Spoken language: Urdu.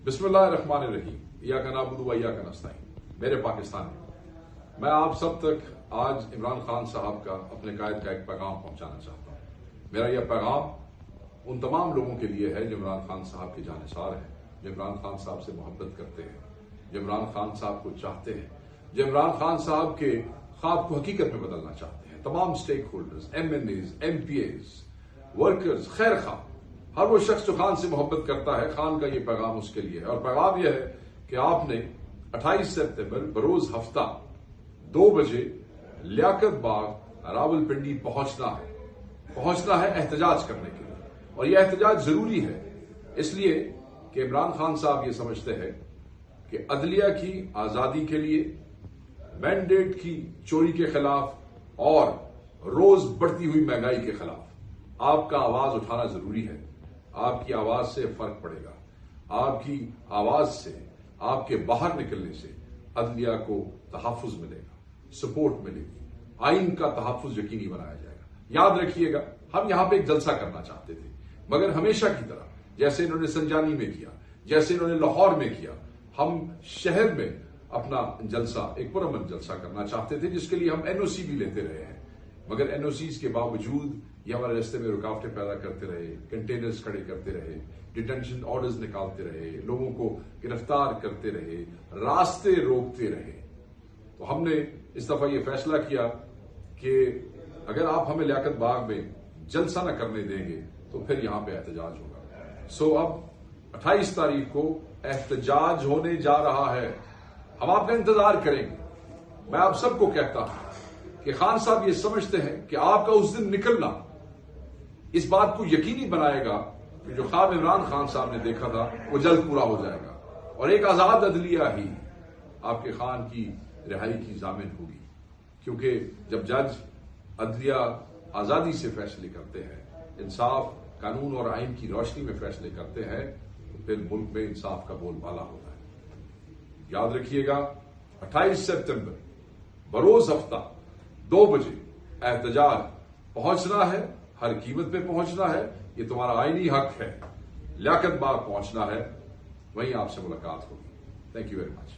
بسم اللہ الرحمن الرحیم ایاک نعبد و ایاک نستعین۔ میرے پاکستان میں آپ سب تک آج عمران خان صاحب کا اپنے قائد کا ایک پیغام پہنچانا چاہتا ہوں۔ میرا یہ پیغام ان تمام لوگوں کے لیے ہے جو عمران خان صاحب کے جانثار ہیں، جو عمران خان صاحب سے محبت کرتے ہیں، جو عمران خان صاحب کو چاہتے ہیں، جو عمران خان صاحب کے خواب کو حقیقت میں بدلنا چاہتے ہیں۔ تمام stake holders, MNAs, MPAs, workers, خیر خواہ، ہر وہ شخص جو خان سے محبت کرتا ہے، خان کا یہ پیغام اس کے لیے ہے۔ اور پیغام یہ ہے کہ آپ نے 28 سپتمبر بروز ہفتہ 2 بجے لیاقت باغ راولپنڈی پہنچنا ہے احتجاج کرنے کے لیے۔ اور یہ احتجاج ضروری ہے اس لیے کہ عمران خان صاحب یہ سمجھتے ہیں کہ عدلیہ کی آزادی کے لیے، مینڈیٹ کی چوری کے خلاف اور روز بڑھتی ہوئی مہنگائی کے خلاف آپ کا آواز اٹھانا ضروری ہے۔ آپ کی آواز سے فرق پڑے گا، آپ کی آواز سے، آپ کے باہر نکلنے سے عدلیہ کو تحفظ ملے گا، سپورٹ ملے گی، آئین کا تحفظ یقینی بنایا جائے گا۔ یاد رکھیے گا، ہم یہاں پہ ایک جلسہ کرنا چاہتے تھے، مگر ہمیشہ کی طرح جیسے انہوں نے سنجانی میں کیا، جیسے انہوں نے لاہور میں کیا، ہم شہر میں اپنا جلسہ، ایک پرامن جلسہ کرنا چاہتے تھے، جس کے لیے ہم این او سی بھی لیتے رہے ہیں، مگر این او سیز کے باوجود یہ ہمارے راستے میں رکاوٹیں پیدا کرتے رہے، کنٹینرز کھڑے کرتے رہے، ڈیٹینشن آرڈرز نکالتے رہے، لوگوں کو گرفتار کرتے رہے، راستے روکتے رہے۔ تو ہم نے اس دفعہ یہ فیصلہ کیا کہ اگر آپ ہمیں لیاقت باغ میں جلسہ نہ کرنے دیں گے تو پھر یہاں پہ احتجاج ہوگا۔ سو اب 28 تاریخ کو احتجاج ہونے جا رہا ہے، ہم آپ کا انتظار کریں گے۔ میں آپ سب کو کہتا ہوں کہ خان صاحب یہ سمجھتے ہیں کہ آپ کا اس دن نکلنا اس بات کو یقینی بنائے گا کہ جو خواب عمران خان صاحب نے دیکھا تھا وہ جلد پورا ہو جائے گا، اور ایک آزاد عدلیہ ہی آپ کے خان کی رہائی کی ضامن ہوگی۔ کیونکہ جب جج عدلیہ آزادی سے فیصلے کرتے ہیں، انصاف، قانون اور آئین کی روشنی میں فیصلے کرتے ہیں، تو پھر ملک میں انصاف کا بول بالا ہوتا ہے۔ یاد رکھیے گا، 28 سپتمبر بروز ہفتہ 2 بجے احتجاج پہنچنا ہے، ہر قیمت پہ پہنچنا ہے، یہ تمہارا آئینی حق ہے۔ لیاقت باغ پہنچنا ہے، وہیں آپ سے ملاقات ہوگی۔ Thank you very much.